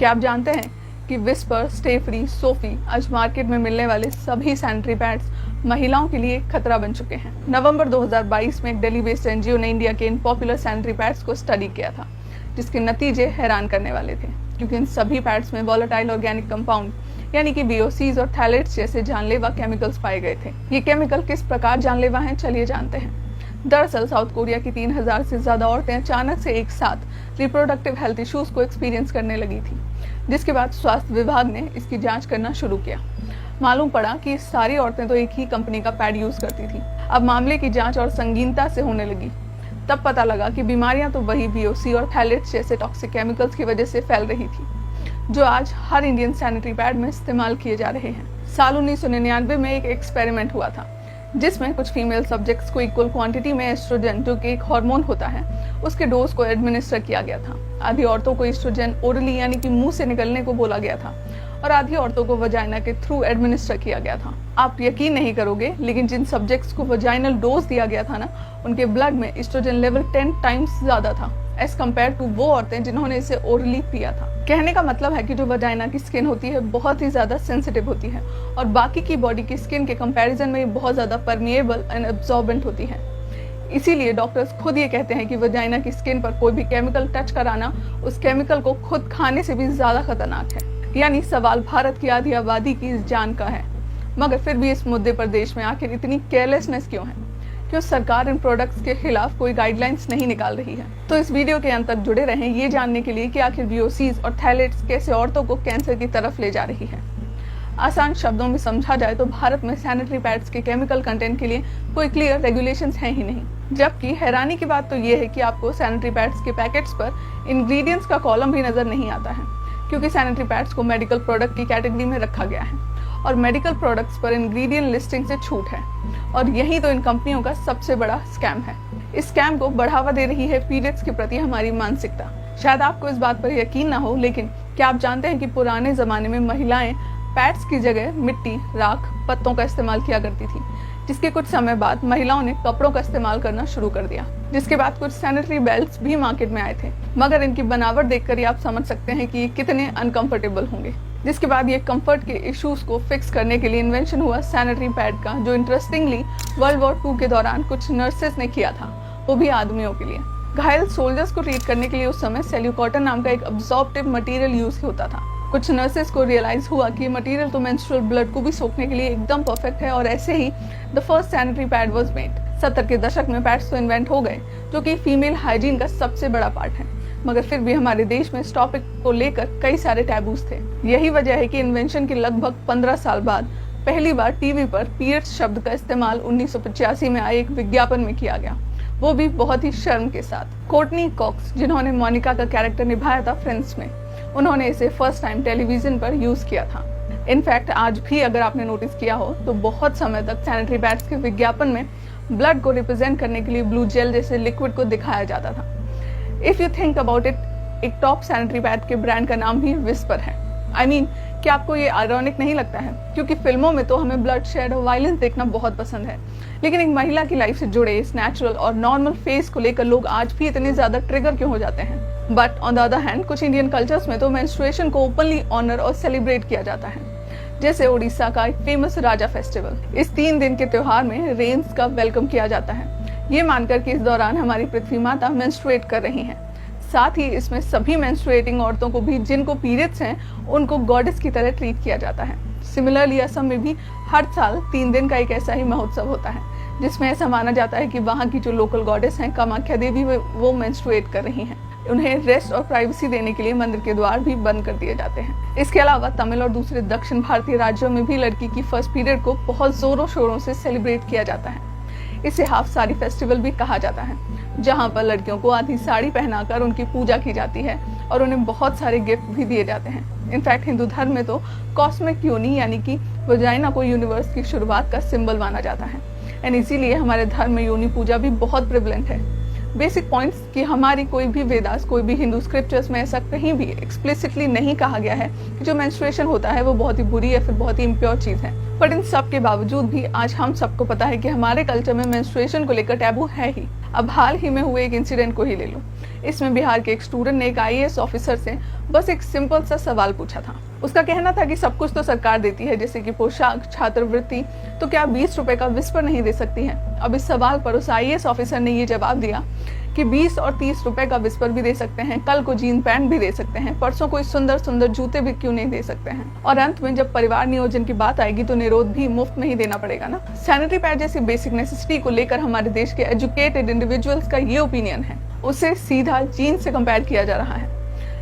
क्या आप जानते हैं कि विस्पर, स्टे फ्री, सोफी आज मार्केट में मिलने वाले सभी सैनिटरी पैड्स महिलाओं के लिए खतरा बन चुके हैं। नवंबर 2022 में एक दिल्ली बेस्ड एनजीओ ने इंडिया के इन पॉपुलर सैनिटरी पैड्स को स्टडी किया था, जिसके नतीजे हैरान करने वाले थे, क्योंकि इन सभी पैड्स में वोलेटाइल ऑर्गेनिक कंपाउंड यानी कि VOCs और थैलेट्स जैसे जानलेवा केमिकल्स पाए गए थे। ये केमिकल किस प्रकार जानलेवा हैं, चलिए जानते हैं। दरअसल साउथ कोरिया की 3000 से ज्यादा औरतें अचानक से एक साथ रिप्रोडक्टिव हेल्थ इश्यूज को एक्सपीरियंस करने लगी थी, जिसके बाद स्वास्थ्य विभाग ने इसकी जांच करना शुरू किया। मालूम पड़ा कि सारी औरतें तो एक ही कंपनी का पैड यूज करती थी। अब मामले की जांच और संगीनता से होने लगी। तब पता लगा कि बीमारियां तो वही VOC और थैलेट्स जैसे टॉक्सिक केमिकल्स की वजह से फैल रही थी, जो आज हर इंडियन सैनिटरी पैड में इस्तेमाल किए जा रहे हैं। साल 1999 में एक एक्सपेरिमेंट हुआ था, जिसमें कुछ फीमेल सब्जेक्ट्स को इक्वल क्वांटिटी में एस्ट्रोजन, जो कि एक हार्मोन होता है, उसके डोज को एडमिनिस्टर किया गया था। आधी औरतों को एस्ट्रोजन ओरली यानी कि मुंह से निकलने को बोला गया था और आधी औरतों को वजाइना के थ्रू एडमिनिस्टर किया गया था। आप यकीन नहीं करोगे, लेकिन जिन सब्जेक्ट्स को वजाइनल डोज दिया गया था ना, उनके ब्लड में एस्ट्रोजन लेवल 10 टाइम्स ज्यादा था एज कम्पेयर टू वो औरतें जिन्होंने इसे ओरली पिया था। कहने का मतलब है कि जो वजाइना की स्किन होती है बहुत ही ज्यादा सेंसिटिव होती है और बाकी की बॉडी की स्किन के कंपैरिजन में ये बहुत ज्यादा परमिएबल एंड एब्जॉर्बेंट होती है। इसीलिए डॉक्टर्स खुद ये कहते हैं कि वजाइना की स्किन पर कोई भी केमिकल टच कराना उस केमिकल को खुद खाने से भी ज्यादा खतरनाक है। यानी सवाल भारत की आधी आबादी की जान का है। मगर फिर भी इस मुद्दे पर देश में आखिर इतनी केयरलेसनेस क्यों है? क्यों सरकार इन प्रोडक्ट्स के खिलाफ कोई गाइडलाइंस नहीं निकाल रही है? तो इस वीडियो के अंत तक जुड़े रहें ये जानने के लिए कि आखिर VOCs और थैलेट्स कैसे औरतों को कैंसर की तरफ ले जा रही है। आसान शब्दों में समझा जाए तो भारत में सैनिटरी पैड्स के केमिकल कंटेंट के लिए कोई क्लियर रेगुलेशंस हैं ही नहीं। जबकि हैरानी की बात तो ये है कि आपको सैनिटरी पैड्स के पैकेट्स पर इंग्रेडिएंट्स का कॉलम भी नजर नहीं आता है, क्योंकि सैनिटरी पैड्स को मेडिकल प्रोडक्ट की कैटेगरी में रखा गया है और मेडिकल प्रोडक्ट्स पर इंग्रेडिएंट लिस्टिंग से छूट है। और यही तो इन कंपनियों का सबसे बड़ा स्कैम है। इस स्कैम को बढ़ावा दे रही है पीरियड्स के प्रति हमारी मानसिकता। शायद आपको इस बात पर यकीन ना हो, लेकिन क्या आप जानते हैं कि पुराने जमाने में महिलाएं पैड्स की जगह मिट्टी, राख, पत्तों का इस्तेमाल किया करती थी, जिसके कुछ समय बाद महिलाओं ने कपड़ों का इस्तेमाल करना शुरू कर दिया। जिसके बाद कुछ सैनिटरी बेल्ट्स भी मार्केट में आए थे, मगर इनकी बनावट देखकर ही आप समझ सकते हैं कि ये कितने अनकंफर्टेबल होंगे। जिसके बाद ये कंफर्ट के इश्यूज को फिक्स करने के लिए इन्वेंशन हुआ सैनिटरी पैड का, जो इंटरेस्टिंगली वर्ल्ड वॉर 2 के दौरान कुछ नर्सेस ने किया था, वो भी आदमियों के लिए। घायल सोल्जर्स को ट्रीट करने के लिए उस समय सेल्यूकॉटन नाम का एक अब्सॉर्प्टिव मटेरियल यूज होता था। कुछ नर्सेस को रियलाइज हुआ कि मटेरियल तो मेंस्ट्रुअल ब्लड को भी सोखने के लिए एकदम परफेक्ट है, और ऐसे ही the first sanitary pad was made. 70 के दशक में पैड्स तो इन्वेंट हो गए, जो कि फीमेल हाइजीन का सबसे बड़ा पार्ट है, मगर फिर भी हमारे देश में इस टॉपिक को लेकर कई सारे टैबूज थे। यही वजह है कि इन्वेंशन के लगभग 15 साल बाद पहली बार टीवी पर पीरियड्स शब्द का इस्तेमाल 1985 में आए एक विज्ञापन में किया गया, वो भी बहुत ही शर्म के साथ। कोर्टनी कॉक्स, जिन्होंने मोनिका का कैरेक्टर निभाया था फ्रेंड्स में, उन्होंने इसे फर्स्ट टाइम टेलीविजन पर यूज किया था। इनफैक्ट आज भी अगर आपने नोटिस किया हो तो बहुत समय तक सैनिटरी पैड्स के विज्ञापन में ब्लड को रिप्रेजेंट करने के लिए ब्लू जेल जैसे लिक्विड को दिखाया जाता था। If you think about it, एक टॉप सैनिटरी पैड के ब्रांड का नाम भी विस्पर है। I mean, क्या आपको ये आयरॉनिक नहीं लगता है? क्योंकि फिल्मों में तो हमें ब्लड शेड और वायलेंस देखना बहुत पसंद है, लेकिन एक महिला की लाइफ से जुड़े इस नेचुरल और नॉर्मल फेस को लेकर लोग आज भी इतने ज्यादा ट्रिगर क्यों हो जाते हैं? But on the other hand, कुछ इंडियन कल्चर्स में तो मेंस्ट्रुएशन को ओपनली ऑनर और सेलिब्रेट किया जाता है, जैसे ओडिशा का एक फेमस राजा फेस्टिवल। इस 3 दिन के त्योहार में रेन्स का वेलकम किया जाता है, ये मानकर कि इस दौरान हमारी पृथ्वी माता मेंस्ट्रुएट कर रही हैं। साथ ही इसमें सभी मेंस्ट्रुएटिंग औरतों को भी, जिनको पीरियड्स हैं, उनको गॉडेस की तरह ट्रीट किया जाता है। सिमिलरली असम में भी हर साल 3 दिन का एक ऐसा ही महोत्सव होता है, जिसमें ऐसा माना जाता है कि वहाँ की जो लोकल गॉडेस हैं, कामाख्या देवी, वो मेंस्ट्रुएट कर रही हैं। उन्हें रेस्ट और प्राइवेसी देने के लिए मंदिर के द्वार भी बंद कर दिए जाते हैं। इसके अलावा तमिल और दूसरे दक्षिण भारतीय राज्यों में भी लड़की की फर्स्ट पीरियड को बहुत जोरों शोरों से सेलिब्रेट किया जाता है। इसे हाफ साड़ी फेस्टिवल भी कहा जाता है, जहाँ पर लड़कियों को आधी साड़ी पहनाकर उनकी पूजा की जाती है और उन्हें बहुत सारे गिफ्ट भी दिए जाते हैं। इनफैक्ट हिंदू धर्म में तो कॉस्मिक योनि यानी कि वजाइना को यूनिवर्स की शुरुआत का सिंबल माना जाता है, एंड इसीलिए हमारे धर्म में योनि पूजा भी बहुत प्रिवलेंट है। बेसिक पॉइंट्स कि हमारी कोई भी वेदास, कोई भी हिंदू स्क्रिप्चर्स में ऐसा कहीं भी एक्सप्लिसिटली नहीं कहा गया है कि जो मेंस्ट्रुएशन होता है वो बहुत ही बुरी या फिर बहुत ही इम्प्योर चीज है। बट इन सब के बावजूद भी आज हम सबको पता है कि हमारे कल्चर में मेंस्ट्रुएशन को लेकर टैबू है ही। अब हाल ही में हुए एक इंसिडेंट को ही ले लो। इसमें बिहार के एक स्टूडेंट ने एक IAS ऑफिसर से बस एक सिंपल सा सवाल पूछा था। उसका कहना था कि सब कुछ तो सरकार देती है, जैसे कि पोशाक, छात्रवृत्ति, तो क्या 20 रुपए का विस्पर नहीं दे सकती है। अब इस सवाल पर उस IAS ऑफिसर ने ये जवाब दिया कि 20 और 30 रुपए का विस्पर भी दे सकते हैं, कल को जीन पैंट भी दे सकते हैं, परसों कोई सुंदर सुंदर जूते भी क्यों नहीं दे सकते हैं। और अंत में जब परिवार नियोजन की बात आएगी तो निरोध भी मुफ्त में ही देना पड़ेगा ना। सैनिटरी पैड जैसी बेसिक नेसेसिटी को लेकर हमारे देश के एजुकेटेड इंडिविजुअल्स का ये ओपिनियन है, उसे सीधा जीन से कंपेयर किया जा रहा है।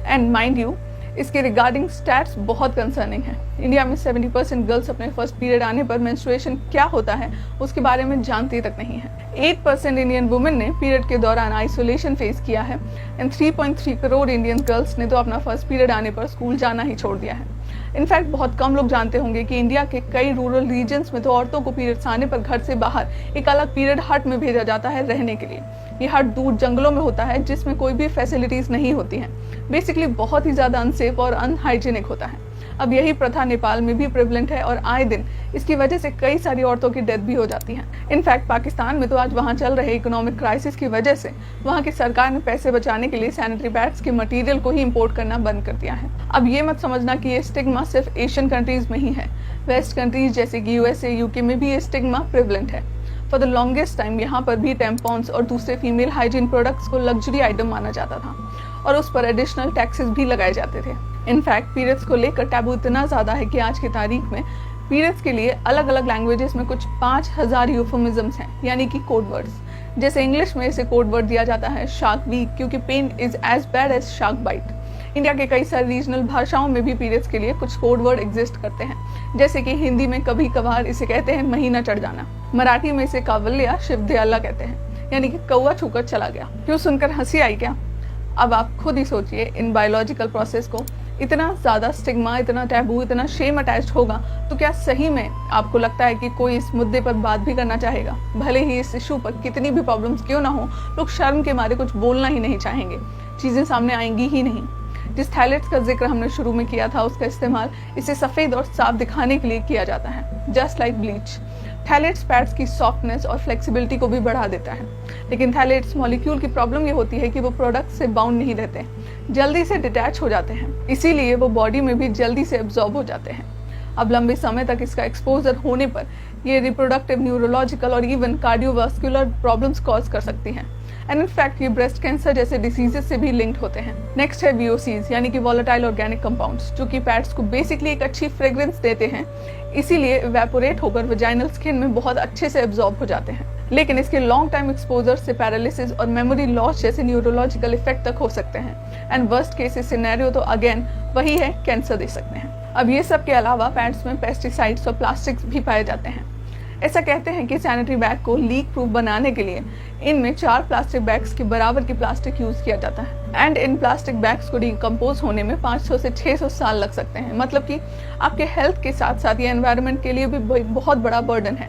एंड माइंड यू, इसके रिगार्डिंग स्टैट्स बहुत कंसर्निंग है। इंडिया में 70% गर्ल्स अपने फर्स्ट पीरियड आने पर मेंस्ट्रुएशन क्या होता है उसके बारे में जानती तक नहीं है। 8% इंडियन वुमेन ने पीरियड के दौरान आइसोलेशन फेस किया है एंड 3.3 करोड़ इंडियन गर्ल्स ने तो अपना फर्स्ट पीरियड आने पर स्कूल जाना ही छोड़ दिया है। इनफैक्ट बहुत कम लोग जानते होंगे कि इंडिया के कई रूरल रीजन्स में तो औरतों को पीरियड्स आने पर घर से बाहर एक अलग पीरियड हट में भेजा जाता है रहने के लिए। ये हट दूर जंगलों में होता है जिसमें कोई भी फैसिलिटीज नहीं होती हैं। बेसिकली बहुत ही ज्यादा अनसेफ और अनहाइजीनिक होता है। अब यही प्रथा नेपाल में भी प्रेवलेंट है और आए दिन इसकी वजह से कई सारी औरतों की डेथ भी हो जाती है। इनफैक्ट पाकिस्तान में तो आज वहाँ चल रहे इकोनॉमिक क्राइसिस की वजह से वहाँ की सरकार ने पैसे बचाने के लिए सैनिटरी पैड्स के मटेरियल को ही इंपोर्ट करना बंद कर दिया है। अब ये मत समझना कि ये स्टिग्मा सिर्फ एशियन कंट्रीज में ही है। वेस्ट कंट्रीज जैसे कि USA, UK में भी ये स्टिग्मा प्रेवलेंट है। फॉर द लॉन्गेस्ट टाइम यहाँ पर भी टेम्पॉन्स और दूसरे फीमेल हाइजीन प्रोडक्ट्स को लग्जरी आइटम माना जाता था और उस पर एडिशनल टैक्सेस भी लगाए जाते थे। इनफैक्ट पीरियड्स को लेकर टैबू इतना ज्यादा है कि आज की तारीख में पीरियड्स के लिए अलग अलग लैंग्वेजेस में कुछ 5000 यूफेमिज्म्स हैं, यानी कि कोड वर्ड्स। जैसे इंग्लिश में इसे कोड वर्ड दिया जाता है शार्क वीक, क्योंकि pain is as bad as shark bite. India के कई सारी रीजनल भाषाओं में भी पीरियड्स के लिए कुछ कोड वर्ड एग्जिस्ट करते हैं, जैसे कि हिंदी में कभी कभार इसे कहते हैं महीना चढ़ जाना, मराठी में इसे कावल्या शिवदयाला कहते हैं, यानी कि कौवा छूकर चला गया। क्यों सुनकर हंसी आई क्या? अब आप खुद ही सोचिए, इन बायोलॉजिकल प्रोसेस को इतना ज्यादा स्टिग्मा, इतना टैबू, इतना शेम अटैच्ड होगा तो क्या सही में आपको लगता है कि कोई इस मुद्दे पर बात भी करना चाहेगा? भले ही इस इशू पर कितनी भी प्रॉब्लम्स क्यों ना हो, लोग शर्म के मारे कुछ बोलना ही नहीं चाहेंगे, चीजें सामने आएंगी ही नहीं। जिस थैलेट्स का जिक्र हमने शुरू में किया था उसका इस्तेमाल इसे सफेद और साफ दिखाने के लिए किया जाता है, just like bleach. Phthalates pads की सॉफ्टनेस और फ्लेक्सिबिलिटी को भी बढ़ा देता है, लेकिन थैलेट्स मॉलिक्यूल की प्रॉब्लम ये होती है कि वो प्रोडक्ट से बाउंड नहीं रहते, जल्दी से डिटैच हो जाते हैं, इसीलिए वो बॉडी में भी जल्दी से एब्जॉर्ब हो जाते हैं। अब लंबे समय तक इसका एक्सपोजर होने पर ये रिप्रोडक्टिव, न्यूरोलॉजिकल और इवन कार्डियोवास्कुलर प्रॉब्लम्स कॉज कर सकती हैं एंड इनफैक्ट ये ब्रेस्ट कैंसर जैसे डिसीजेस से भी लिंक्ड होते हैं। नेक्स्ट है VOCs, यानी कि वॉलेटाइल ऑर्गेनिक कंपाउंड्स, जो कि पैड्स को बेसिकली एक अच्छी फ्रेग्रेंस देते हैं, इसीलिए इवेपोरेट होकर वजाइनल स्किन में बहुत अच्छे से एब्जॉर्ब हो जाते हैं। लेकिन इसके लॉन्ग टाइम एक्सपोजर से पैरालिसिस और मेमोरी लॉस जैसे न्यूरोलॉजिकल इफेक्ट तक हो सकते हैं एंड वर्स्ट केस सिनेरियो तो अगेन वही है, कैंसर दे सकते हैं। अब ये सब के अलावा पैड्स में पेस्टिसाइड्स और प्लास्टिक्स भी पाए जाते हैं। ऐसा कहते हैं कि सैनिटरी बैग को लीक प्रूफ बनाने के लिए इनमें 4 प्लास्टिक बैग्स के बराबर की प्लास्टिक यूज किया जाता है एंड इन प्लास्टिक बैग्स को डिकम्पोज होने में 500 से 600 साल लग सकते हैं। मतलब कि आपके हेल्थ के साथ साथ ये एनवायरनमेंट के लिए भी बहुत बड़ा बर्डन है।